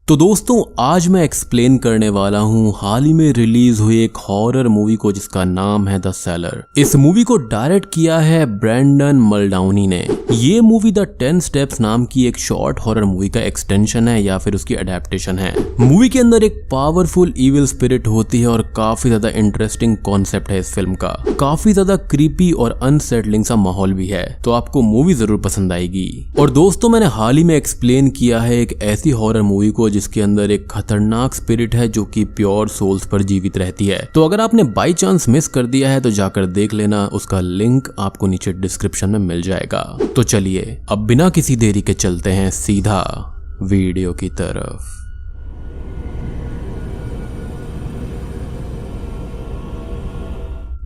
तो दोस्तों आज मैं एक्सप्लेन करने वाला हूँ हाल ही में रिलीज हुई एक हॉरर मूवी को जिसका नाम है द सेलर। इस मूवी को डायरेक्ट किया है ब्रैंडन मल्डाउनी ने। ये मूवी द 10 स्टेप्स नाम की एक शॉर्ट हॉरर मूवी का एक्सटेंशन है या फिर उसकी अडेप्टेशन है। मूवी के अंदर एक पावरफुल इविल स्पिरिट होती है और काफी ज्यादा इंटरेस्टिंग कॉन्सेप्ट है इस फिल्म का। काफी ज्यादा क्रीपी और अनसेटलिंग सा माहौल भी है, तो आपको मूवी जरूर पसंद आएगी। और दोस्तों मैंने हाल ही में एक्सप्लेन किया है एक ऐसी हॉरर मूवी को जिसके अंदर एक खतरनाक स्पिरिट है जो कि प्योर सोल्स पर जीवित रहती है। तो अगर आपने बाय चांस मिस कर दिया है तो जाकर देख लेना, उसका लिंक आपको नीचे डिस्क्रिप्शन में मिल जाएगा। तो चलिए अब बिना किसी देरी के चलते हैं सीधा वीडियो की तरफ।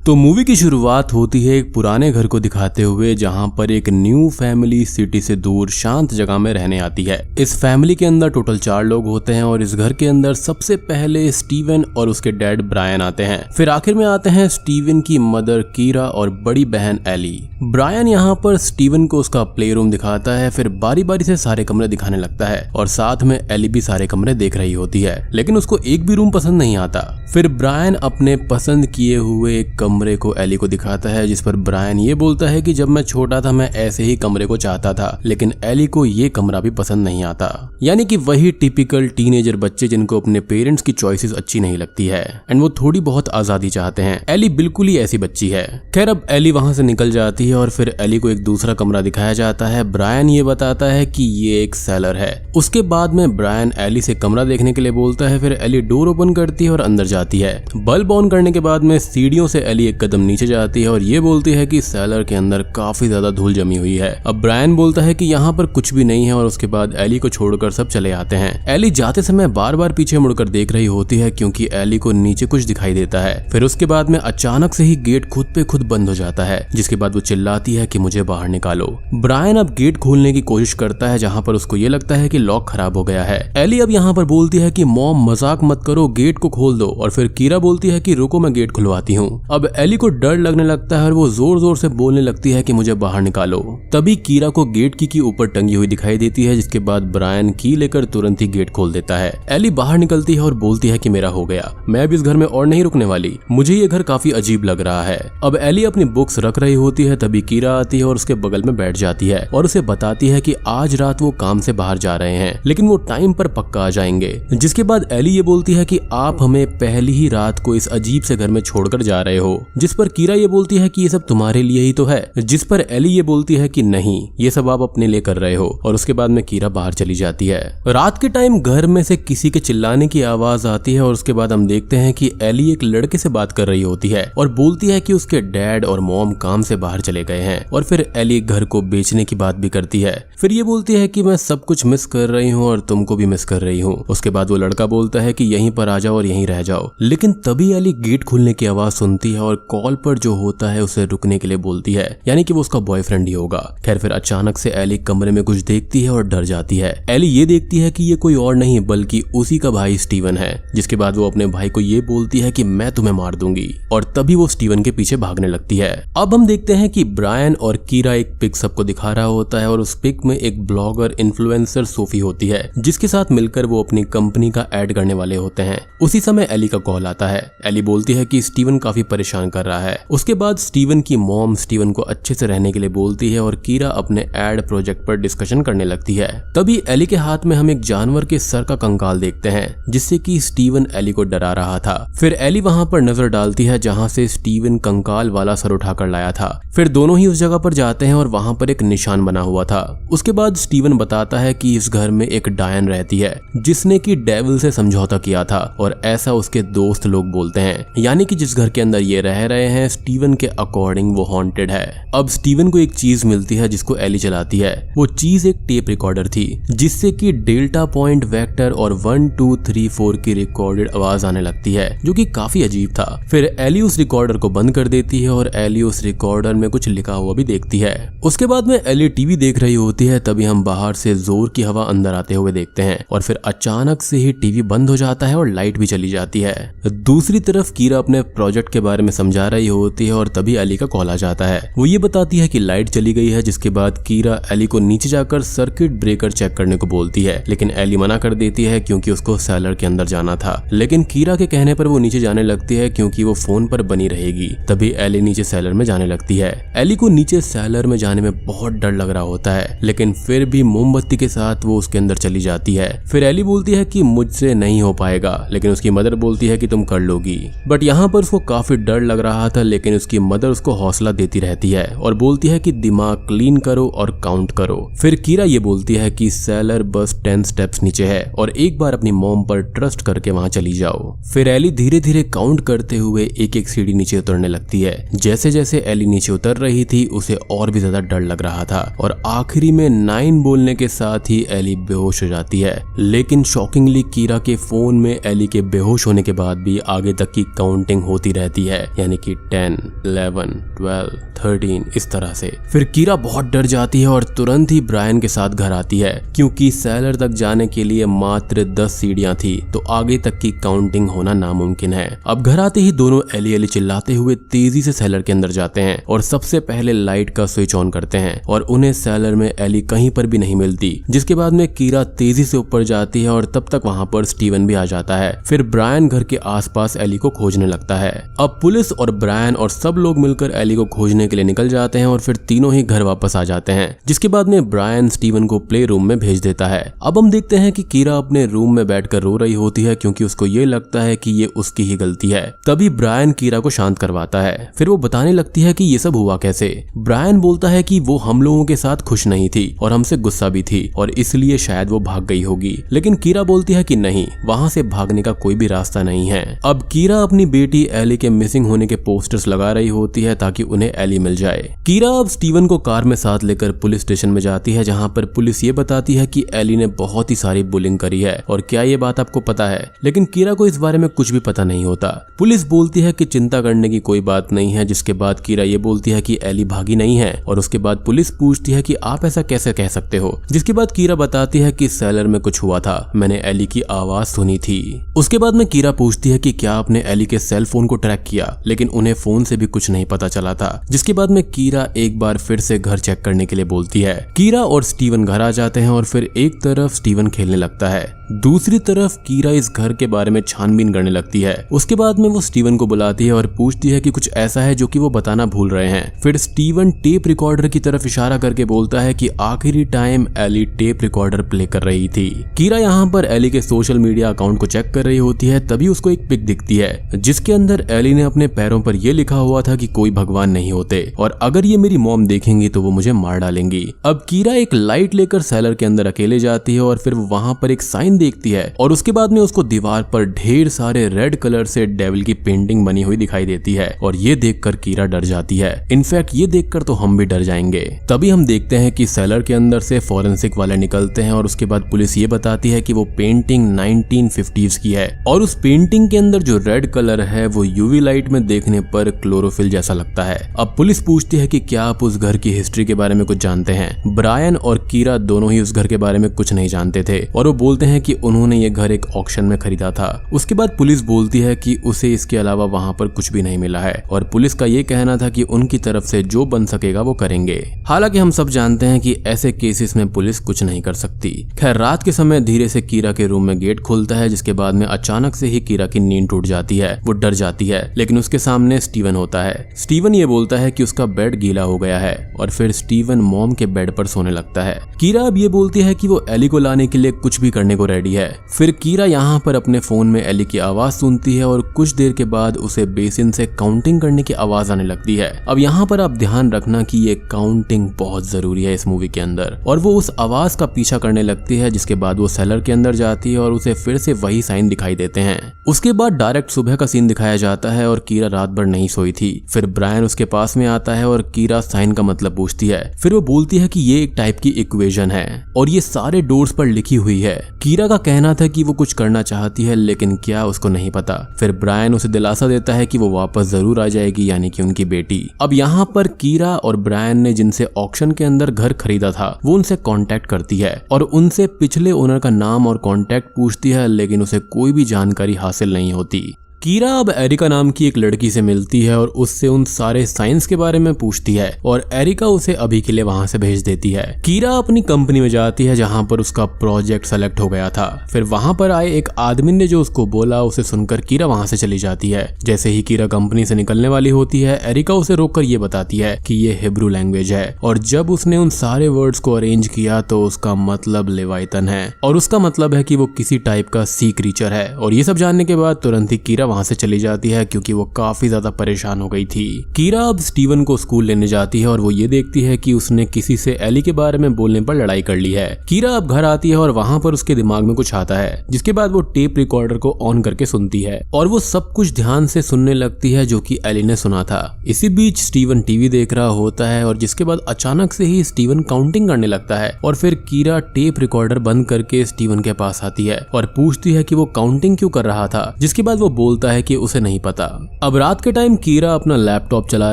तो मूवी की शुरुआत होती है एक पुराने घर को दिखाते हुए जहां पर एक न्यू फैमिली सिटी से दूर शांत जगह में रहने आती है। इस फैमिली के अंदर टोटल 4 लोग होते हैं और इस घर के अंदर सबसे पहले स्टीवन और उसके डैड ब्रायन आते हैं। फिर आखिर में आते हैं स्टीवन की मदर कीरा और बड़ी बहन एली। ब्रायन यहाँ पर स्टीवन को उसका प्ले रूम दिखाता है, फिर बारी बारी से सारे कमरे दिखाने लगता है और साथ में एली भी सारे कमरे देख रही होती है, लेकिन उसको एक भी रूम पसंद नहीं आता। फिर ब्रायन अपने पसंद किए हुए एक कमरे को एली को दिखाता है, जिस पर ब्रायन ये बोलता है कि जब मैं छोटा था मैं ऐसे ही कमरे को चाहता था, लेकिन एली को ये कमरा भी पसंद नहीं आता। यानी कि वही टिपिकल टीनेजर बच्चे जिनको अपने पेरेंट्स की चॉइसेस अच्छी नहीं लगती है एंड वो थोड़ी बहुत आजादी चाहते हैं। एली बिल्कुल ही ऐसी बच्ची है। खैर अब एली वहां से निकल जाती है और फिर एली को एक दूसरा कमरा दिखाया जाता है। ब्रायन ये बताता है कि ये एक सेलर है। उसके बाद में ब्रायन एली से कमरा देखने के लिए बोलता है, फिर एली डोर ओपन करती है और अंदर जाती है। बल्ब ऑन करने के बाद में सीढ़ियों से एली एक कदम नीचे जाती है और ये बोलती है कि सेलर के अंदर काफी ज्यादा धूल जमी हुई है। अब ब्रायन बोलता है कि यहाँ पर कुछ भी नहीं है और उसके बाद एली को छोड़कर सब चले आते हैं। एली जाते समय बार बार पीछे मुड़कर देख रही होती है क्योंकि एली को नीचे कुछ दिखाई देता है। फिर उसके बाद में अचानक से ही गेट खुद पे खुद बंद हो जाता है, जिसके बाद वो चिल्लाती है कि मुझे बाहर निकालो। ब्रायन अब गेट खोलने की कोशिश करता है जहाँ पर उसको ये लगता है कि लॉक खराब हो गया है। एली अब यहाँ पर बोलती है कि मॉम मजाक मत करो, गेट को खोल दो। और फिर कीरा बोलती है कि रुको मैं गेट खुलवाती हूँ। अब एली को डर लगने लगता है और वो जोर जोर से बोलने लगती है कि मुझे बाहर निकालो। तभी कीरा को गेट की ऊपर टंगी हुई दिखाई देती है, जिसके बाद ब्रायन की लेकर तुरंत ही गेट खोल देता है। एली बाहर निकलती है और बोलती है कि मेरा हो गया, मैं अब इस घर में और नहीं रुकने वाली, मुझे ये घर काफी अजीब लग रहा है। अब एली अपनी बुक्स रख रही होती है, तभी कीरा आती है और उसके बगल में बैठ जाती है और उसे बताती है कि आज रात वो काम से बाहर जा रहे हैं, लेकिन वो टाइम पर पक्का आ जाएंगे। जिसके बाद एली ये बोलती है कि आप हमें पहली ही रात को इस अजीब से घर में छोड़कर जा रहे हो। जिस पर कीरा ये बोलती है कि ये सब तुम्हारे लिए ही तो है। जिस पर एली ये बोलती है कि नहीं, ये सब आप अपने लिए कर रहे हो। और उसके बाद में कीरा बाहर चली जाती है। रात के टाइम घर में से किसी के चिल्लाने की आवाज आती है और उसके बाद हम देखते हैं कि एली एक लड़के से बात कर रही होती है और बोलती है कि उसके डैड और मॉम काम से बाहर चले गए हैं। और फिर एली घर को बेचने की बात भी करती है। फिर ये बोलती है कि मैं सब कुछ मिस कर रही हूँ और तुमको भी मिस कर रही हूँ। उसके बाद वो लड़का बोलता है कि यहीं पर आ जाओ और यहीं रह जाओ। लेकिन तभी एली गेट खुलने की आवाज सुनती है और कॉल पर जो होता है उसे रुकने के लिए बोलती है, यानी कि वो उसका बॉयफ्रेंड ही होगा। खैर फिर अचानक से एली कमरे में कुछ देखती है और डर जाती है। एली ये देखती है कि ये कोई और नहीं बल्कि उसी का भाई स्टीवन है। जिसके बाद वो अपने भाई को ये बोलती है कि मैं तुम्हें मार दूंगी और तभी वो स्टीवन के पीछे भागने लगती है। अब हम देखते हैं कि ब्रायन और कीरा एक पिक सबको दिखा रहा होता है और उस पिक में एक ब्लॉगर इन्फ्लुएंसर सोफी होती है, जिसके साथ मिलकर वो अपनी कंपनी का एड करने वाले होते हैं। उसी समय एली का कॉल आता है। एली बोलती है कि स्टीवन काफी परेशान कर रहा है। उसके बाद स्टीवन की मॉम स्टीवन को अच्छे से रहने के लिए बोलती है और कीरा अपने एड प्रोजेक्ट पर डिस्कशन करने लगती है। तभी एली के हाथ में हम एक जानवर के सर का कंकाल देखते हैं, जिससे कि स्टीवन एली को डरा रहा था। फिर एली वहां पर नजर डालती है जहां से स्टीवन कंकाल वाला सर उठाकर लाया था। फिर दोनों ही उस जगह पर जाते हैं और वहां पर एक निशान बना हुआ था। उसके बाद स्टीवन बताता है कि इस घर में एक डायन रहती है जिसने कि डेविल से समझौता किया था और ऐसा उसके दोस्त लोग बोलते हैं। यानी कि जिस घर के अंदर ये रह रहे हैं स्टीवन के अकॉर्डिंग वो हॉन्टेड है। अब स्टीवन को एक चीज मिलती है जिसको एली चलाती है। वो चीज एक टेप रिकॉर्डर थी जिससे कि डेल्टा पॉइंट वेक्टर और 1 2 3 4 की रिकॉर्डेड आवाज आने लगती है, जो कि काफी अजीब था। फिर एली उस रिकॉर्डर को बंद कर देती है और एली उस रिकॉर्डर में कुछ लिखा हुआ भी देखती है। उसके बाद में एली टीवी देख रही होती है, तभी हम बाहर से जोर की हवा अंदर आते हुए देखते हैं और फिर अचानक से ही टीवी बंद हो जाता है और लाइट भी चली जाती है। दूसरी तरफ कीरा अपने प्रोजेक्ट के बारे में में समझा रही होती है और तभी एली का कॉल आ जाता है। वो ये बताती है कि लाइट चली गई है, जिसके बाद कीरा एली को नीचे जाकर सर्किट ब्रेकर चेक करने को बोलती है, लेकिन एली मना कर देती है क्योंकि उसको सेलर के अंदर जाना था। लेकिन कीरा के कहने पर वो नीचे जाने लगती है क्योंकि वो फोन पर बनी रहेगी। तभी एली नीचे सेलर में जाने लगती है। एली को नीचे सेलर में जाने में बहुत डर लग रहा होता है, लेकिन फिर भी मोमबत्ती के साथ वो उसके अंदर चली जाती है। फिर एली बोलती है कि मुझसे नहीं हो पाएगा, लेकिन उसकी मदर बोलती है कि तुम कर लोगी। बट यहाँ पर उसको काफी डर लग रहा था, लेकिन उसकी मदर उसको हौसला देती रहती है और बोलती है कि दिमाग क्लीन करो और काउंट करो। फिर कीरा ये बोलती है कि सेलर बस 10 स्टेप्स नीचे है और एक बार अपनी मॉम पर ट्रस्ट करके वहां चली जाओ। फिर एली धीरे धीरे काउंट करते हुए एक एक सीढ़ी नीचे उतरने लगती है। जैसे जैसे एली नीचे उतर रही थी उसे और भी ज्यादा डर लग रहा था और आखिरी में 9 बोलने के साथ ही एली बेहोश हो जाती है। लेकिन शॉकिंगली कीरा के फोन में एली के बेहोश होने के बाद भी आगे तक की काउंटिंग होती रहती है, यानी कि 10, 11, 12, 13 इस तरह से। फिर कीरा बहुत डर जाती है और तुरंत ही ब्रायन के साथ घर आती है क्योंकि सेलर तक जाने के लिए मात्र 10 सीढ़ियां थी, तो आगे तक की काउंटिंग होना नामुमकिन है। अब घर आते ही दोनों एली एली चिल्लाते हुए तेजी से सेलर के अंदर जाते हैं और सबसे पहले लाइट का स्विच ऑन करते हैं और उन्हें सेलर में एली कहीं पर भी नहीं मिलती। जिसके बाद में कीरा तेजी से ऊपर जाती है और तब तक वहां पर स्टीवन भी आ जाता है। फिर ब्रायन घर के आसपास एली को खोजने लगता है। अब पुलिस और ब्रायन और सब लोग मिलकर एली को खोजने के लिए निकल जाते हैं और फिर तीनों ही घर वापस आ जाते हैं। जिसके बाद में ब्रायन स्टीवन को प्ले रूम में भेज देता है। अब हम देखते हैं कि कीरा अपने रूम में बैठकर रो रही होती है क्योंकि उसको ये लगता है कि ये उसकी ही गलती है। तभी ब्रायन कीरा को शांत करवाता है। फिर वो बताने लगती है कि ये सब हुआ कैसे। ब्रायन बोलता है कि वो हम लोगों के साथ खुश नहीं थी और हमसे गुस्सा भी थी और इसलिए शायद वो भाग गई होगी। लेकिन कीरा बोलती है कि नहीं, वहां से भागने का कोई भी रास्ता नहीं है। अब कीरा अपनी बेटी एली के मिसिंग होने के पोस्टर्स लगा रही होती है ताकि उन्हें एली मिल जाए। कीरा अब स्टीवन को कार में साथ लेकर पुलिस स्टेशन में जाती है, जहां पर पुलिस ये बताती है कि एली ने बहुत ही सारी बुलिंग करी है और क्या ये बात आपको पता है। लेकिन कीरा को इस बारे में कुछ भी पता नहीं होता। पुलिस बोलती है कि चिंता करने की कोई बात नहीं है, जिसके बाद कीरा ये बोलती है कि एली भागी नहीं है और उसके बाद पुलिस पूछती है कि आप ऐसा कैसे कह सकते हो। जिसके बाद कीरा बताती है कि सेलर में कुछ हुआ था, मैंने एली की आवाज सुनी थी। उसके बाद में कीरा पूछती है कि क्या आपने एली के सेल फोन को ट्रैक किया, लेकिन उन्हें फोन से भी कुछ नहीं पता चला था। जिसके बाद में कीरा एक बार फिर से घर चेक करने के लिए बोलती है। कीरा और स्टीवन घर आ जाते हैं और फिर एक तरफ स्टीवन खेलने लगता है, दूसरी तरफ कीरा इस घर के बारे में छानबीन करने लगती है। उसके बाद में वो स्टीवन को बुलाती है और पूछती है कि कुछ ऐसा है जो कि वो बताना भूल रहे हैं। फिर स्टीवन टेप रिकॉर्डर की तरफ इशारा करके बोलता है कि आखिरी time Ellie tape recorder play कर रही थी। कीरा यहाँ पर एली के सोशल मीडिया अकाउंट को चेक कर रही होती है, तभी उसको एक पिक दिखती है जिसके अंदर एली ने अपने पैरों पर यह लिखा हुआ था कि कोई भगवान नहीं होते और अगर ये मेरी मॉम देखेंगी तो वो मुझे मार डालेंगी। अब कीरा एक लाइट लेकर सेलर के अंदर अकेले जाती है और फिर वहां पर एक साइन देखती है और उसके बाद में उसको दीवार पर ढेर सारे रेड कलर से डेविल की पेंटिंग बनी हुई दिखाई देती है और ये देखकर कीरा डर जाती है। इनफैक्ट ये देखकर तो हम भी डर जाएंगे। तभी हम देखते हैं कि सेलर के अंदर से फॉरेंसिक वाले निकलते हैं और उसके बाद पुलिस ये बताती है कि वो पेंटिंग 1950s की है और उस पेंटिंग के अंदर जो रेड कलर है वो यूवी लाइट में देखने पर क्लोरोफिल जैसा लगता है। अब पुलिस पूछती है कि क्या आप उस घर की हिस्ट्री के बारे में कुछ जानते हैं। ब्रायन और कीरा दोनों ही उस घर के बारे में कुछ नहीं जानते थे और वो बोलते हैं कि उन्होंने ये घर एक ऑक्शन में खरीदा था। उसके बाद पुलिस बोलती है कि उसे इसके अलावा वहां पर कुछ भी नहीं मिला है और पुलिस का ये कहना था कि उनकी तरफ से जो बन सकेगा वो करेंगे। हालांकि हम सब जानते हैं कि ऐसे केसेस में पुलिस कुछ नहीं कर सकती। खैर रात के समय धीरे से कीरा के रूम में गेट खुलता है, जिसके बाद में अचानक से ही कीरा की नींद टूट जाती है। वो डर जाती है, लेकिन उसके सामने स्टीवन होता है। स्टीवन ये बोलता है कि उसका बेड गीला हो गया है और फिर स्टीवन मॉम के बेड पर सोने लगता है। कीरा अब ये बोलती है कि वो एली को लाने के लिए कुछ भी करने को रेडी है। फिर कीरा यहाँ पर अपने फोन में एली की आवाज सुनती है और कुछ देर के बाद उसे बेसिन से काउंटिंग करने की आवाज आने लगती है। अब यहाँ पर आप ध्यान रखना कि ये काउंटिंग बहुत जरूरी है इस मूवी के अंदर। और वो उस आवाज का पीछा करने लगती है, जिसके बाद वो सेलर के अंदर जाती है और उसे फिर से वही साइन दिखाई देते हैं। उसके बाद डायरेक्ट सुबह का सीन दिखाया जाता है और कीरा रात भर नहीं सोई थी। फिर ब्रायन उसके पास में आता है और कीरा साइन का मतलब पूछती है। फिर वो बोलती है कि ये एक टाइप की इक्वेशन है और ये सारे डोर्स पर लिखी हुई है। कीरा का कहना था कि वो कुछ करना चाहती है, लेकिन क्या उसको नहीं पता। फिर ब्रायन उसे दिलासा देता है कि वो वापस जरूर आ जाएगी, यानी कि उनकी बेटी। अब यहाँ पर कीरा और ब्रायन ने जिनसे ऑक्शन के अंदर घर खरीदा था वो उनसे कांटेक्ट करती है और उनसे पिछले ओनर का नाम और कांटेक्ट पूछती है, लेकिन उसे कोई भी जानकारी हासिल नहीं होती। कीरा अब एरिका नाम की एक लड़की से मिलती है और उससे उन सारे साइंस के बारे में पूछती है और एरिका उसे अभी के लिए वहां से भेज देती है। कीरा अपनी कंपनी में जाती है जहां पर उसका प्रोजेक्ट सेलेक्ट हो गया था। फिर वहां पर आए एक आदमी ने जो उसको बोला उसे सुनकर कीरा वहां से चली जाती है। जैसे ही कीरा कंपनी से निकलने वाली होती है, एरिका उसे रोककर ये बताती है कि ये हिब्रू लैंग्वेज है और जब उसने उन सारे वर्ड्स को अरेंज किया तो उसका मतलब लेवाइतन है और उसका मतलब है कि वो किसी टाइप का सी क्रीचर है। और ये सब जानने के बाद तुरंत ही कीरा वहां से चली जाती है क्योंकि वो काफी ज्यादा परेशान हो गई थी। कीरा अब स्टीवन को स्कूल लेने जाती है और वो ये देखती है कि उसने किसी से एली के बारे में बोलने पर लड़ाई कर ली है। कीरा अब घर आती है और वहां पर उसके दिमाग में कुछ आता है, जिसके बाद वो टेप रिकॉर्डर को ऑन करके सुनती है और वो सब कुछ ध्यान से सुनने लगती है जो कि एली ने सुना था। इसी बीच स्टीवन टीवी देख रहा होता है और जिसके बाद अचानक से ही स्टीवन काउंटिंग करने लगता है और फिर कीरा टेप रिकॉर्डर बंद करके स्टीवन के पास आती है और पूछती है कि वो काउंटिंग क्यों कर रहा था, जिसके बाद वो बोलता है कि उसे नहीं पता। अब रात के टाइम कीरा अपना लैपटॉप चला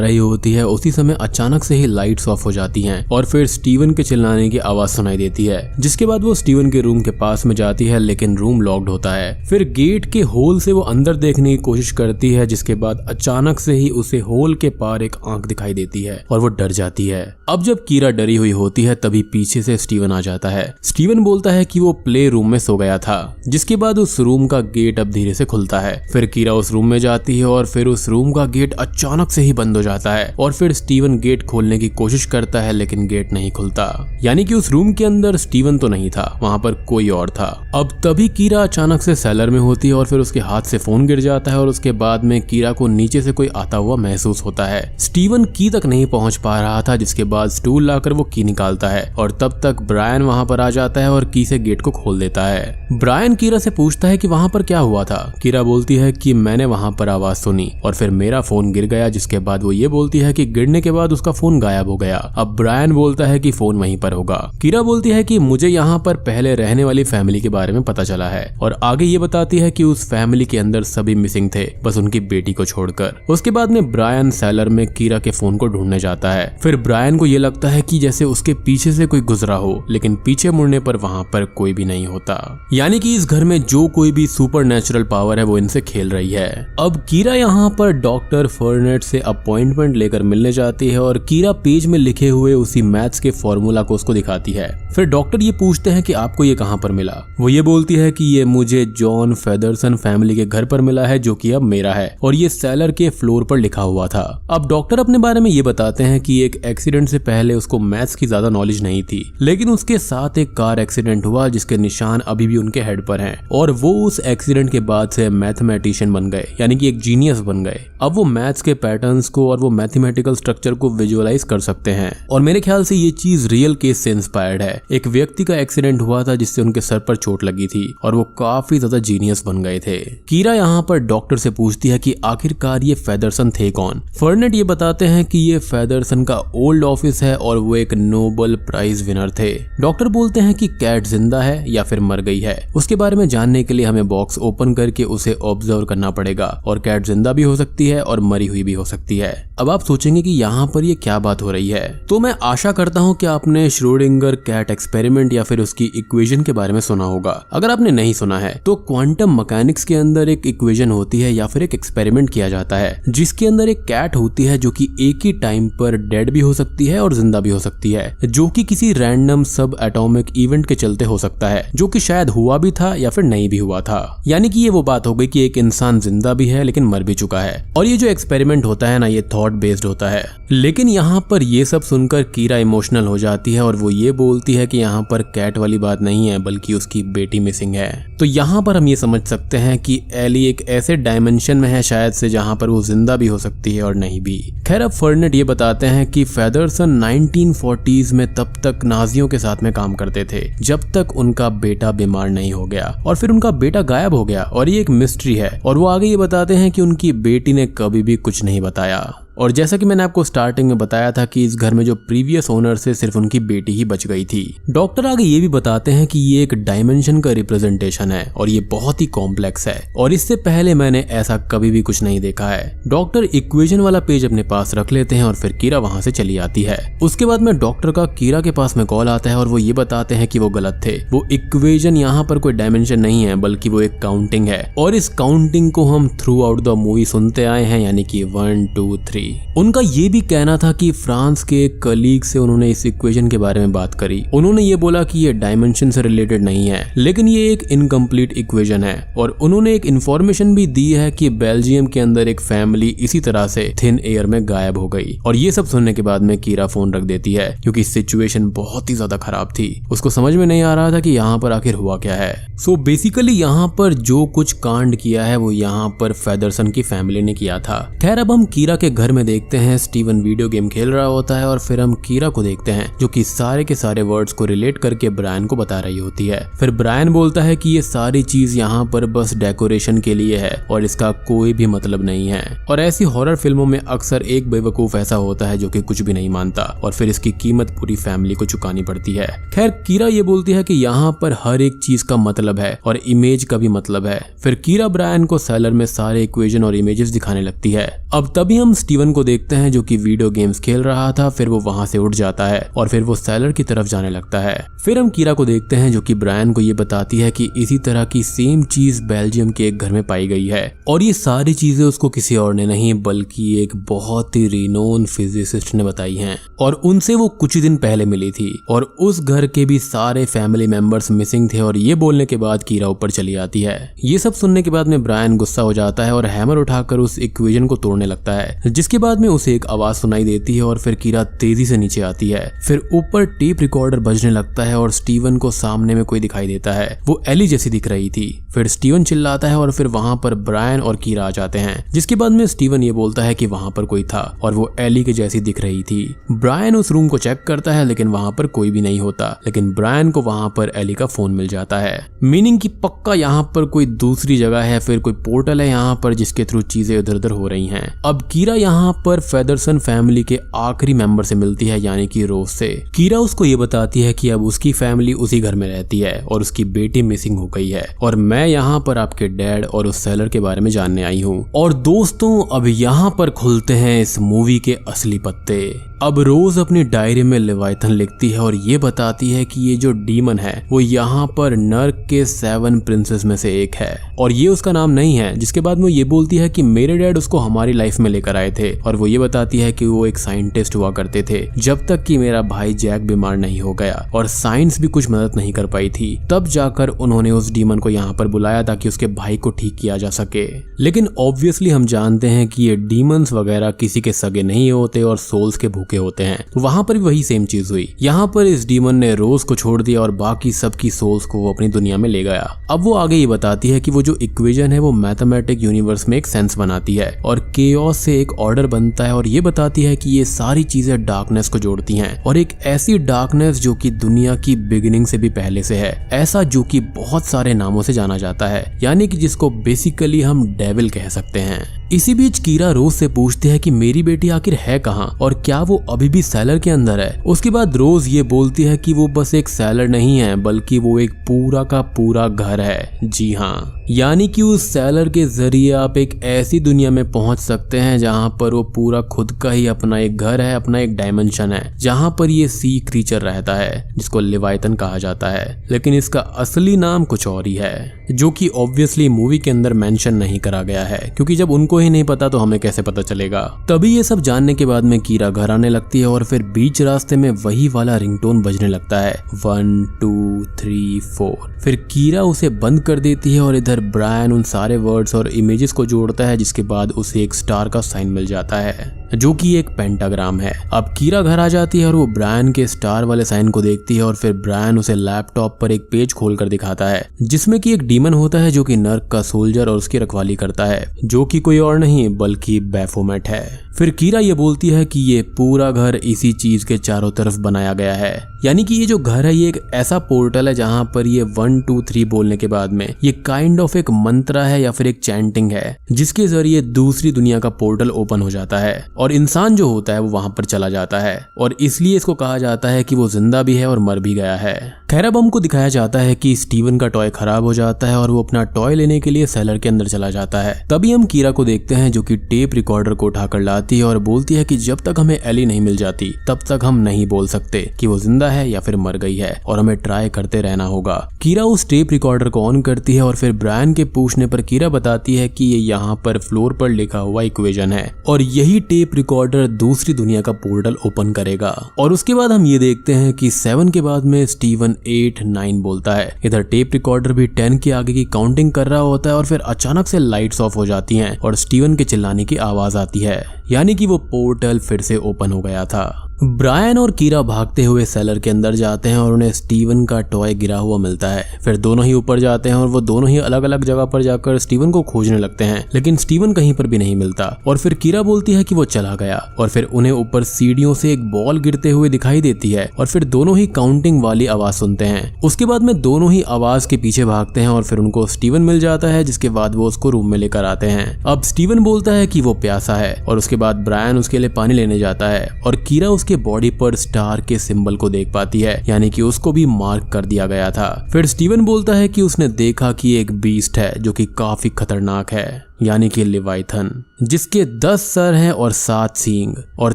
रही होती है, उसी समय अचानक से ही लाइट्स ऑफ हो जाती हैं और फिर स्टीवन के चिल्लाने की आवाज सुनाई देती है, जिसके बाद वो स्टीवन के रूम के पास में जाती है लेकिन रूम लॉक्ड होता है। फिर गेट के होल से वो अंदर देखने की कोशिश करती है, जिसके बाद अचानक से ही उसे होल के पार एक आंख दिखाई देती है और वो डर जाती है। अब जब कीरा डरी हुई होती है तभी पीछे से स्टीवन आ जाता है। स्टीवन बोलता है कि वो प्ले रूम में सो गया था, जिसके बाद उस रूम का गेट अब धीरे से खुलता है। फिर कीरा उस रूम में जाती है और फिर उस रूम का गेट अचानक से ही बंद हो जाता है और फिर स्टीवन गेट खोलने की कोशिश करता है लेकिन गेट नहीं खुलता, यानी कि उस रूम के अंदर स्टीवन तो नहीं था, वहां पर कोई और था। अब तभी कीरा अचानक से सेलर में होती है और फिर उसके हाथ से फोन गिर जाता है और उसके बाद में कीरा को नीचे से कोई आता हुआ महसूस होता है। स्टीवन की तक नहीं पहुंच पा रहा था, जिसके बाद स्टूल लाकर वो की निकालता है और तब तक ब्रायन वहां पर आ जाता है और की से गेट को खोल देता है। ब्रायन कीरा से पूछता है कि वहां पर क्या हुआ था। कीरा बोलती है कि मैंने वहां पर आवाज सुनी और फिर मेरा फोन गिर गया, जिसके बाद वो ये बोलती है कि गिरने के बाद उसका फोन गायब हो गया। अब ब्रायन बोलता है कि फोन वहीं पर होगा। कीरा बोलती है कि मुझे यहाँ पर पहले रहने वाली फैमिली के बारे में पता चला है और आगे ये बताती है कि उस फैमिली के अंदर सभी मिसिंग थे, बस उनकी बेटी को छोड़कर। उसके बाद में ब्रायन सेलर में कीरा के फोन को ढूंढने जाता है। फिर ब्रायन को ये लगता है कि जैसे उसके पीछे से कोई गुजरा हो, लेकिन पीछे मुड़ने पर वहां पर कोई भी नहीं होता, यानी कि इस घर में जो कोई भी सुपरनेचुरल पावर है वो इनसे खेल रही है। अब कीरा यहाँ पर डॉक्टर फर्नेट से अपॉइंटमेंट लेकर मिलने जाती है और कीरा पेज में लिखे हुए उसी मैथ्स के फॉर्मूला को उसको दिखाती है। फिर डॉक्टर ये पूछते हैं कि आपको ये कहाँ पर मिला। वो ये बोलती है कि ये मुझे जॉन फेदरसन फैमिली के घर पर मिला है, जो कि अब मेरा है और ये सेलर के फ्लोर पर लिखा हुआ था। अब डॉक्टर अपने बारे में ये बताते हैं कि एक एक्सीडेंट से पहले उसको मैथ्स की ज्यादा नॉलेज नहीं थी, लेकिन उसके साथ एक कार एक्सीडेंट हुआ जिसके निशान अभी भी उनके हेड पर हैं और वो उस एक्सीडेंट के बाद से मैथमेटिशियन बन गए, यानी कि एक जीनियस बन गए। अब वो मैथ्स के पैटर्न्स को और वो मैथमेटिकल स्ट्रक्चर को विजुअलाइज कर सकते हैं और मेरे ख्याल से ये चीज रियल केस से इंस्पायर्ड है। एक व्यक्ति का एक्सीडेंट हुआ था जिससे उनके सर पर चोट लगी थी और वो काफी ज्यादा जीनियस बन गए थे। कीरा यहाँ पर डॉक्टर से पूछती है कि आखिरकार ये फेदरसन थे कौन। फर्नेट ये बताते हैं कि ये फेदरसन का ओल्ड ऑफिस है और वो एक नोबेल प्राइज विनर थे। डॉक्टर बोलते हैं कि कैट जिंदा है या फिर मर गई है। उसके बारे में जानने के लिए हमें बॉक्स ओपन करके उसे ऑब्जर्व करना पड़ेगा और कैट जिंदा भी हो सकती है और मरी हुई भी हो सकती है। अब आप सोचेंगे कि यहाँ पर ये क्या बात हो रही है, तो मैं आशा करता हूँ कि आपने श्रोडिंगर कैट एक्सपेरिमेंट या फिर उसकी इक्वेशन के बारे में सुना होगा। अगर आपने नहीं सुना है तो क्वांटम मैकेनिक्स के अंदर एक इक्वेशन होती है या फिर एक एक्सपेरिमेंट किया जाता है जिसके अंदर एक कैट होती है जो कि एक ही टाइम पर डेड भी हो सकती है और जिंदा भी हो सकती है, जो कि किसी रैंडम सब एटॉमिक इवेंट के चलते हो सकता है, जो कि शायद हुआ भी था या फिर नहीं भी हुआ था। यानी कि ये वो बात हो गई कि एक इंसान जिंदा भी है लेकिन मर भी चुका है। और ये जो एक्सपेरिमेंट होता है ना, ये थॉट बेस्ड होता है। लेकिन यहाँ पर ये सब सुनकर कीरा इमोशनल हो जाती है और वो ये बोलती है कि यहाँ पर कैट वाली बात नहीं है बल्कि उसकी बेटी मिसिंग है। तो यहाँ पर हम ये समझ सकते हैं कि एली एक ऐसे डायमेंशन में है शायद से जहाँ पर वो जिंदा भी हो सकती है और नहीं भी। खैर अब फर्नेट ये बताते हैं कि फेदरसन 1940s में तब तक नाजियों के साथ में काम करते थे जब तक उनका बेटा बीमार नहीं हो गया और फिर उनका बेटा गायब हो गया और ये एक मिस्ट्री है। और वो आगे ये बताते हैं कि उनकी बेटी ने कभी भी कुछ नहीं बताया। और जैसा कि मैंने आपको स्टार्टिंग में बताया था कि इस घर में जो प्रीवियस ओनर से सिर्फ उनकी बेटी ही बच गई थी। डॉक्टर आगे ये भी बताते हैं कि ये एक डायमेंशन का रिप्रेजेंटेशन है और ये बहुत ही कॉम्प्लेक्स है और इससे पहले मैंने ऐसा कभी भी कुछ नहीं देखा है। डॉक्टर इक्वेशन वाला पेज अपने पास रख लेते हैं और फिर कीरा वहां से चली आती है। उसके बाद में डॉक्टर का कीरा के पास में कॉल आता है और वो ये बताते हैं कि वो गलत थे। वो इक्वेशन यहाँ पर कोई डायमेंशन नहीं है बल्कि वो एक काउंटिंग है और इस काउंटिंग को हम थ्रू आउट द मूवी सुनते आए हैं, यानी कि 1 2 3। उनका ये भी कहना था कि फ्रांस के एक कलीग से उन्होंने इस इक्वेशन के बारे में बात करी। उन्होंने ये बोला कि ये डायमेंशन से रिलेटेड नहीं है लेकिन ये एक इनकम्प्लीट इक्वेशन है और उन्होंने एक इन्फॉर्मेशन भी दी है कि बेल्जियम के अंदर एक फैमिली इसी तरह से थिन एयर में गायब हो गई। और ये सब सुनने के बाद में कीरा फोन रख देती है क्योंकि सिचुएशन बहुत ही ज्यादा खराब थी। उसको समझ में नहीं आ रहा था कि यहाँ पर आखिर हुआ क्या है। सो बेसिकली यहाँ पर जो कुछ कांड किया है वो यहाँ पर फेदरसन की फैमिली ने किया था। खैर अब हम कीरा के घर में देखते हैं स्टीवन वीडियो गेम खेल रहा होता है और फिर हम कीरा को देखते हैं जो कि सारे के सारे वर्ड्स को रिलेट करके ब्रायन को बता रही होती है। फिर ब्रायन बोलता है कि ये सारी चीज यहाँ पर बस डेकोरेशन के लिए है और इसका कोई भी मतलब नहीं है। और ऐसी हॉरर फिल्मों में अक्सर एक बेवकूफ ऐसा होता है जो कि कुछ भी नहीं मानता और फिर इसकी कीमत पूरी फैमिली को चुकानी पड़ती है। खैर कीरा ये बोलती है कि यहाँ पर हर एक चीज का मतलब है और इमेज का भी मतलब है। फिर कीरा ब्रायन को सेलर में सारे इक्वेशन और इमेजेस दिखाने लगती है। अब तभी हम स्टीवन को देखते हैं जो कि वीडियो गेम्स खेल रहा था। फिर वो वहां से उठ जाता है और फिर वो सेलर की तरफ जाने लगता है। फिर हम कीरा को देखते हैं जो कि ब्रायन को ये बताती है कि इसी तरह की सेम चीज बेल्जियम के एक घर में पाई गई है और ये सारी चीजें उसको किसी और ने नहीं बल्कि एक बहुत ही रिनोन फिजिसिस्ट ने बताई हैं और उनसे वो कुछ दिन पहले मिली थी। और उस घर के भी सारे फैमिली मेंबर्स मिसिंग थे। और ये बोलने के बाद कीरा ऊपर चली आती है। ये सब सुनने के बाद में ब्रायन गुस्सा हो जाता है और हैमर उठाकर उस इक्वेशन को तोड़ने लगता है, जिसके बाद में उसे एक आवाज सुनाई देती है और फिर कीरा तेजी से नीचे आती है। फिर ऊपर टेप रिकॉर्डर बजने लगता है और स्टीवन को सामने में कोई दिखाई देता है। वो एली जैसी दिख रही थी। फिर स्टीवन चिल्लाता है और फिर वहां पर ब्रायन और कीरा आ जाते हैं, जिसके बाद में स्टीवन ये बोलता है कि वहां पर कोई था और वो एली के जैसी दिख रही थी। ब्रायन उस रूम को चेक करता है लेकिन वहां पर कोई भी नहीं होता, लेकिन ब्रायन को वहां पर एली का फोन मिल जाता है। मीनिंग कि पक्का यहाँ पर कोई दूसरी जगह है, फिर कोई पोर्टल है यहाँ पर जिसके थ्रू चीजें इधर उधर हो रही हैं। अब कीरा यहाँ पर फेदरसन फैमिली के आखिरी मेंबर से मिलती है यानी कि रोज से। कीरा उसको ये बताती है कि अब उसकी फैमिली उसी घर में रहती है और उसकी बेटी मिसिंग हो गई है और मैं यहाँ पर आपके डैड और उस सेलर के बारे में जानने आई हूँ। और दोस्तों अब यहाँ पर खुलते हैं इस मूवी के असली पत्ते। अब रोज अपनी डायरी में लेवाइथन लिखती है और ये बताती है कि ये जो डीमन है वो यहाँ पर नर्क के 7 प्रिंसेस में से एक है और ये उसका नाम नहीं है। जिसके बाद वो ये बोलती है कि मेरे डैड उसको हमारी लाइफ में लेकर आए थे और वो ये बताती है कि वो एक साइंटिस्ट हुआ करते थे जब तक कि मेरा भाई जैक बीमार नहीं हो गया और साइंस भी कुछ मदद नहीं कर पाई थी। तब जाकर उन्होंने उस डीमन को यहाँ पर बुलाया ताकि उसके भाई को ठीक किया जा सके। लेकिन ऑब्वियसली हम जानते हैं कि ये डीमंस वगैरह किसी के सगे नहीं होते और सोल्स के भूखे होते हैं। वहां पर भी वही सेम चीज हुई। यहाँ पर इस डीमन ने रोज को छोड़ दिया और बाकी सबकी सोल्स को वो अपनी दुनिया में ले गया। अब वो आगे ये बताती है कि वो जो इक्वेशन है वो मैथमेटिक यूनिवर्स में एक सेंस बनाती है और केओस से एक ऑर्डर बनता है और ये बताती है कि ये सारी चीजें डार्कनेस को जोड़ती हैं और एक ऐसी डार्कनेस जो कि दुनिया की बिगिनिंग से भी पहले से है, ऐसा जो कि बहुत सारे नामों से जाना जाता है, यानी कि जिसको बेसिकली हम डेविल कह सकते हैं। इसी बीच कीरा रोज से पूछती है कि मेरी बेटी आखिर है कहाँ और क्या वो अभी भी सेलर के अंदर है। उसके बाद रोज ये बोलती है कि वो बस एक सेलर नहीं है बल्कि वो एक पूरा का पूरा घर है। जी हाँ, यानी कि उस सेलर के जरिए आप एक ऐसी दुनिया में पहुंच सकते हैं जहां पर वो पूरा खुद का ही अपना एक घर है, अपना एक डायमेंशन है जहां पर ये सी क्रीचर रहता है जिसको लेवाइथन कहा जाता है, लेकिन इसका असली नाम कुछ और ही है जो कि ऑब्वियसली मूवी के अंदर मेंशन नहीं करा गया है क्योंकि जब उनको ही नहीं पता तो हमें कैसे पता चलेगा। तभी ये सब जानने के बाद में कीरा घर आने लगती है और फिर बीच रास्ते में वही वाला रिंगटोन बजने लगता है 1 2 3 4। फिर कीरा उसे बंद कर देती है और इधर ब्रायन उन सारे वर्ड्स और इमेजेस को जोड़ता है जिसके बाद उसे एक स्टार का साइन मिल जाता है जो कि एक पेंटाग्राम है। अब कीरा घर आ जाती है और वो ब्रायन के स्टार वाले साइन को देखती है और फिर ब्रायन उसे लैपटॉप पर एक पेज खोलकर दिखाता है जिसमें कि एक डीमन होता है जो कि नर्क का सोल्जर और उसकी रखवाली करता है, जो कि कोई और नहीं बल्कि बैफोमेट है। फिर कीरा ये बोलती है कि ये पूरा घर इसी चीज के चारों तरफ बनाया गया है, यानी कि ये जो घर है ये एक ऐसा पोर्टल है जहां पर ये 1 2 3 बोलने के बाद में ये काइंड ऑफ एक मंत्र है या फिर एक चैंटिंग है जिसके जरिए दूसरी दुनिया का पोर्टल ओपन हो जाता है और इंसान जो होता है वो वहां पर चला जाता है और इसलिए इसको कहा जाता है कि वो जिंदा भी है और मर भी गया है। खैर अब हमको दिखाया जाता है कि स्टीवन का टॉय खराब हो जाता है और वो अपना टॉय लेने के लिए सेलर के अंदर चला जाता है। तभी हम कीरा को देखते हैं जो कि टेप रिकॉर्डर को उठाकर लाती है और बोलती है कि जब तक हमें एली नहीं मिल जाती तब तक हम नहीं बोल सकते कि वो जिंदा है या फिर मर गई है और हमें ट्राई करते रहना होगा। कीरा उस टेप रिकॉर्डर को ऑन करती है और फिर ब्रायन के पूछने पर कीरा बताती है कि ये यहाँ पर फ्लोर पर लिखा हुआ इक्वेशन है और यही टेप रिकॉर्डर दूसरी दुनिया का पोर्टल ओपन करेगा। और उसके बाद हम ये देखते हैं कि 7 के बाद में स्टीवन 8 9 बोलता है। इधर टेप रिकॉर्डर भी 10 के आगे की काउंटिंग कर रहा होता है और फिर अचानक से लाइट्स ऑफ हो जाती हैं और स्टीवन के चिल्लाने की आवाज आती है, यानी कि वो पोर्टल फिर से ओपन हो गया था। ब्रायन और कीरा भागते हुए सेलर के अंदर जाते हैं और उन्हें स्टीवन का टॉय गिरा हुआ मिलता है। फिर दोनों ही ऊपर जाते हैं और वो दोनों ही अलग अलग जगह पर जाकर स्टीवन को खोजने लगते हैं, लेकिन स्टीवन कहीं पर भी नहीं मिलता। और फिर कीरा बोलती है कि वो चला गया और फिर उन्हें ऊपर सीढ़ियों से एक बॉल गिरते हुए दिखाई देती है और फिर दोनों ही काउंटिंग वाली आवाज सुनते हैं। उसके बाद में दोनों ही आवाज के पीछे भागते हैं और फिर उनको स्टीवन मिल जाता है, जिसके बाद वो उसको रूम में लेकर आते हैं। अब स्टीवन बोलता है कि वो प्यासा है और उसके बाद ब्रायन उसके लिए पानी लेने जाता है और कीरा उसके बॉडी पर स्टार के सिंबल को देख पाती है, यानी कि उसको भी मार्क कर दिया गया था। फिर स्टीवन बोलता है कि उसने देखा कि एक बीस्ट है जो कि काफी खतरनाक है, यानी कि लिवाइथन, जिसके 10 सर हैं और 7 सींग। और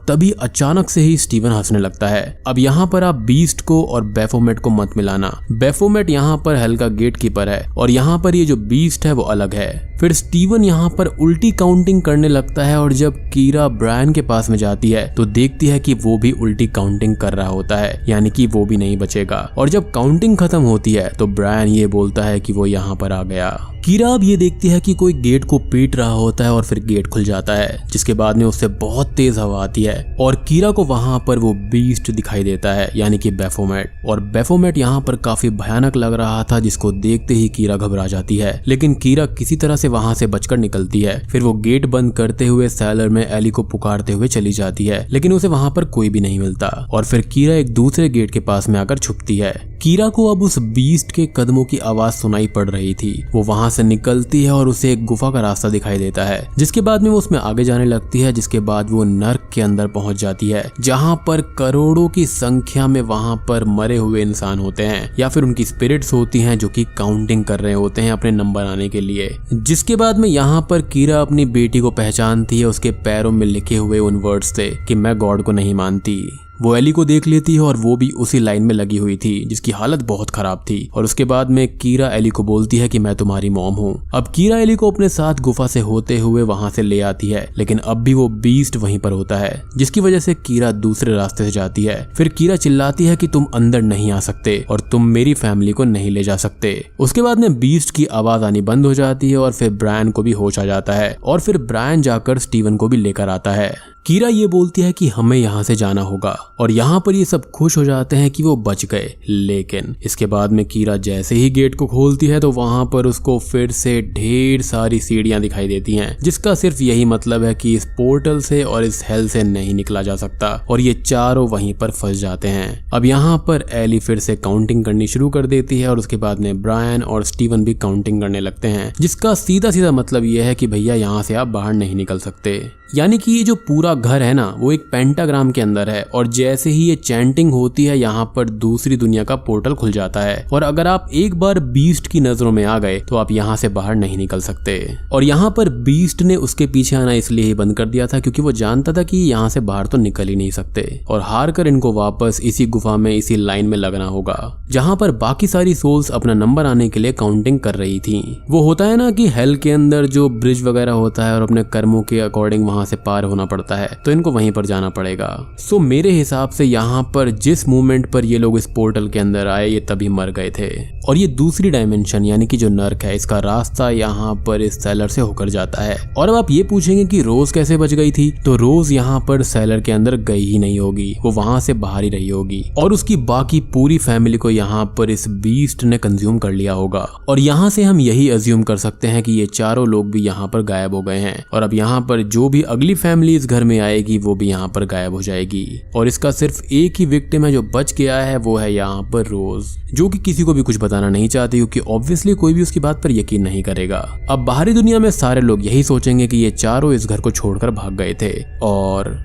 तभी अचानक से ही स्टीवन हंसने लगता है। अब यहाँ पर आप बीस्ट को और बेफोमेट को मत मिलाना। बेफोमेट यहाँ पर हेल का गेट कीपर है और यहाँ पर ये जो बीस्ट है वो अलग है। फिर स्टीवन यहाँ पर उल्टी काउंटिंग करने लगता है और जब कीरा ब्रायन के पास में जाती है तो देखती है कि वो भी उल्टी काउंटिंग कर रहा होता है, यानी कि वो भी नहीं बचेगा। और जब काउंटिंग खत्म होती है तो ब्रायन ये बोलता है कि वो यहाँ पर आ गया। कीरा अब ये देखती है कि कोई गेट को पीट रहा होता है और फिर गेट खुल जाता है, जिसके बाद में उससे बहुत तेज हवा आती है और कीरा को वहां पर वो बीस्ट दिखाई देता है, यानी कि बेफोमेट। और बेफोमेट यहाँ पर काफी भयानक लग रहा था, जिसको देखते ही कीरा घबरा जाती है, लेकिन कीरा किसी तरह से वहां से बचकर निकलती है। फिर वो गेट बंद करते हुए सेलर में एली को पुकारते हुए चली जाती है, लेकिन उसे वहां पर कोई भी नहीं मिलता। और फिर कीरा एक दूसरे गेट के पास में आकर छुपती है। कीरा को अब उस बीस्ट के कदमों की आवाज सुनाई पड़ रही थी। वो वहां से निकलती है और उसे एक गुफा का रास्ता दिखाई देता है, जिसके बाद में वो उसमें आगे जाने लगती है, जिसके बाद वो नर्क के अंदर पहुंच जाती है, जहां पर करोड़ों की संख्या में वहां पर मरे हुए इंसान होते हैं या फिर उनकी स्पिरिट्स होती हैं जो कि काउंटिंग कर रहे होते हैं अपने नंबर आने के लिए। जिसके बाद में यहाँ पर कीरा अपनी बेटी को पहचानती है उसके पैरों में लिखे हुए उन वर्ड्स से कि मैं गॉड को नहीं मानती। वो एली को देख लेती है और वो भी उसी लाइन में लगी हुई थी, जिसकी हालत बहुत खराब थी। और उसके बाद में कीरा एली को बोलती है कि मैं तुम्हारी मॉम हूँ। अब कीरा एली को अपने साथ गुफा से होते हुए वहां से ले आती है, लेकिन अब भी वो बीस्ट वहीं पर होता है, जिसकी वजह से कीरा दूसरे रास्ते से जाती है। फिर कीरा चिल्लाती है कि तुम अंदर नहीं आ सकते और तुम मेरी फैमिली को नहीं ले जा सकते। उसके बाद में बीस्ट की आवाज आनी बंद हो जाती है और फिर ब्रायन को भी होश आ जाता है और फिर ब्रायन जाकर स्टीवन को भी लेकर आता है। कीरा ये बोलती है कि हमें यहाँ से जाना होगा और यहाँ पर ये सब खुश हो जाते हैं कि वो बच गए। लेकिन इसके बाद में कीरा जैसे ही गेट को खोलती है तो वहां पर उसको फिर से ढेर सारी सीढ़ियां दिखाई देती हैं, जिसका सिर्फ यही मतलब है कि इस पोर्टल से और इस हेल से नहीं निकला जा सकता और ये चारों वहीं पर फंस जाते हैं। अब यहाँ पर एली फिर से काउंटिंग करनी शुरू कर देती है और उसके बाद में ब्रायन और स्टीवन भी काउंटिंग करने लगते हैं, जिसका सीधा सीधा मतलब यह है कि भैया यहाँ से आप बाहर नहीं निकल सकते। यानी कि ये जो पूरा घर है ना वो एक पेंटाग्राम के अंदर है और जैसे ही ये चैंटिंग होती है यहाँ पर दूसरी दुनिया का पोर्टल खुल जाता है और अगर आप एक बार बीस्ट की नजरों में आ गए तो आप यहाँ से बाहर नहीं निकल सकते। और यहाँ पर बीस्ट ने उसके पीछे आना इसलिए ही बंद कर दिया था क्योंकि वो जानता था कि यहाँ से बाहर तो निकल ही नहीं सकते और हार कर इनको वापस इसी गुफा में इसी लाइन में लगना होगा, जहाँ पर बाकी सारी सोल्स अपना नंबर आने के लिए काउंटिंग कर रही थी। वो होता है ना कि हेल के अंदर जो ब्रिज वगैरह होता है और अपने कर्मों के अकॉर्डिंग वहां से पार होना पड़ता है, तो इनको वहीं पर जाना पड़ेगा। सो मेरे हिसाब से यहाँ पर जिस मूवमेंट पर ये लोग इस पोर्टल के अंदर आए ये तभी मर गए थे। और ये दूसरी डायमेंशन यानी कि जो नर्क है इसका रास्ता यहाँ पर इस सेलर से होकर जाता है। और अब आप ये पूछेंगे कि रोज कैसे बच गई थी, तो रोज यहाँ पर सेलर के अंदर गई ही नहीं होगी, वो वहां से बाहर ही रही होगी और उसकी बाकी पूरी फैमिली को यहाँ पर इस बीस्ट ने कंज्यूम कर लिया होगा। और यहाँ से हम यही अज्यूम कर सकते हैं कि ये चारों लोग भी यहाँ पर गायब हो गए हैं और अब यहाँ पर जो भी अगली फैमिली इस घर में आएगी वो भी यहाँ पर गायब हो जाएगी और इसका सिर्फ एक ही विक्टिम है जो बच गया है, वो है यहाँ पर रोज, जो कि किसी को भी कुछ बताना नहीं चाहती क्योंकि ऑब्वियसली कोई भी उसकी बात पर यकीन नहीं करेगा। अब बाहरी दुनिया में सारे लोग यही सोचेंगे कि ये चारों इस घर को छोड़कर भाग गए थे और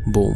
बूम,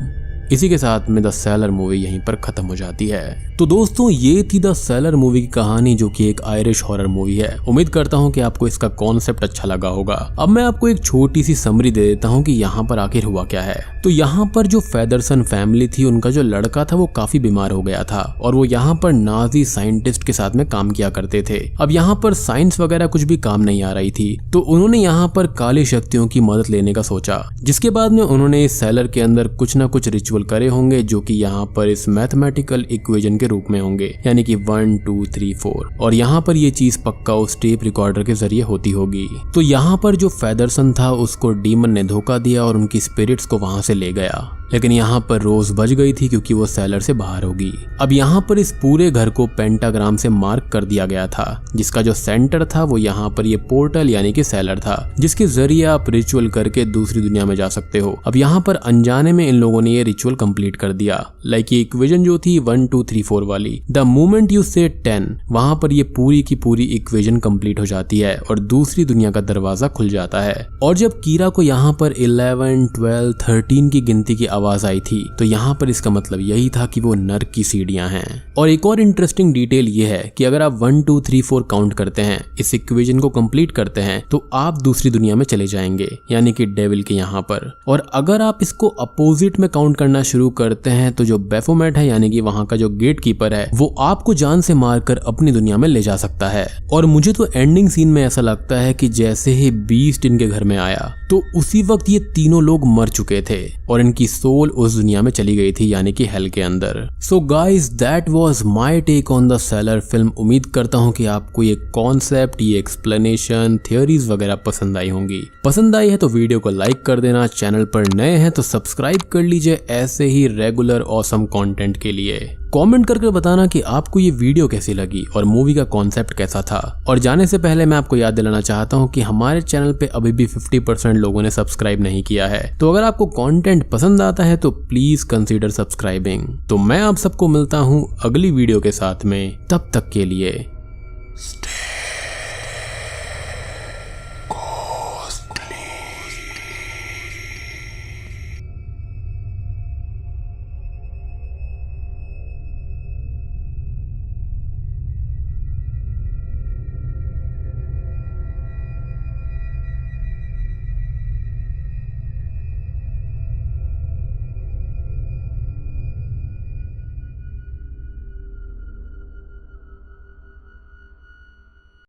इसी के साथ में द सेलर मूवी यहीं पर खत्म हो जाती है। तो दोस्तों ये थी द सेलर मूवी की कहानी, जो कि एक आयरिश हॉरर मूवी है। उम्मीद करता हूँ कि आपको इसका कॉन्सेप्ट अच्छा लगा होगा। अब मैं आपको एक छोटी सी समरी दे देता हूँ कि यहाँ पर आखिर हुआ क्या है। तो यहाँ पर जो फेदरसन फैमिली थी, उनका जो लड़का था वो काफी बीमार हो गया था और वो यहाँ पर नाजी साइंटिस्ट के साथ में काम किया करते थे। अब यहाँ पर साइंस वगैरह कुछ भी काम नहीं आ रही थी, तो उन्होंने यहाँ पर काली शक्तियों की मदद लेने का सोचा, जिसके बाद में उन्होंने इस सेलर के अंदर कुछ ना कुछ रिचुअल करे होंगे जो कि यहाँ पर इस मैथमेटिकल इक्वेशन के रूप में होंगे, यानी कि 1 2 3 4, और यहाँ पर ये चीज पक्का उस टेप रिकॉर्डर के जरिए होती होगी। तो यहाँ पर जो फेदरसन था उसको डीमन ने धोखा दिया और उनकी स्पिरिट्स को वहां से ले गया, लेकिन यहाँ पर रोज बच गई थी क्योंकि वो सेलर से बाहर होगी। अब यहाँ पर इस पूरे घर को पेंटाग्राम से मार्क कर दिया गया था, जिसका जो सेंटर था वो यहाँ पर ये पोर्टल यानी कि सेलर था, जिसके जरिए आप रिचुअल करके दूसरी दुनिया में जा सकते हो। अब यहाँ पर अनजाने में इन लोगों ने ये रिचुअल कंप्लीट कर दिया। लाइक ये इक्वेशन जो थी 1 2 3 4 वाली, द मोमेंट यू से 10, वहां पर ये पूरी की पूरी इक्वेशन कंप्लीट हो जाती है और दूसरी दुनिया का दरवाजा खुल जाता है। और जब कीरा को यहाँ पर 11 12 13 की गिनती की आवाज आई थी, तो यहाँ पर इसका मतलब यही था कि वो नर्क की सीढ़ियां हैं। और एक और इंटरेस्टिंग डिटेल ये है कि अगर आप 1 2 3 4 काउंट करते हैं, इस इक्वेशन को कंप्लीट करते हैं, तो आप दूसरी दुनिया में चले जाएंगे, यानी कि डेविल के यहाँ पर। और अगर आप इसको अपोजिट में काउंट करना शुरू करते हैं, तो जो बेफोमेट है यानी कि वहां का जो गेट कीपर है, वो आपको जान से मारकर अपनी दुनिया में ले जा सकता है। और मुझे तो एंडिंग सीन में ऐसा लगता है कि जैसे ही बीस्ट इनके घर में आया, तो उसी वक्त ये तीनों लोग मर चुके थे और इनकी सोल उस दुनिया में चली गई थी, यानी कि हेल के अंदर। So guys, that was my take on the cellar film. उम्मीद करता हूँ कि आपको ये कॉन्सेप्ट, ये एक्सप्लेनेशन, थियोरीज वगैरह पसंद आई होंगी। पसंद आई है तो वीडियो को लाइक कर देना, चैनल पर नए हैं तो सब्सक्राइब कर लीजिए ऐसे ही रेगुलर ऑसम कंटेंट के लिए। कमेंट करके बताना कि आपको ये वीडियो कैसी लगी और मूवी का कॉन्सेप्ट कैसा था। और जाने से पहले मैं आपको याद दिलाना चाहता हूँ कि हमारे चैनल पे अभी भी 50% लोगों ने सब्सक्राइब नहीं किया है, तो अगर आपको कंटेंट पसंद आता है तो प्लीज कंसीडर सब्सक्राइबिंग। तो मैं आप सबको मिलता हूँ अगली वीडियो के साथ में, तब तक के लिए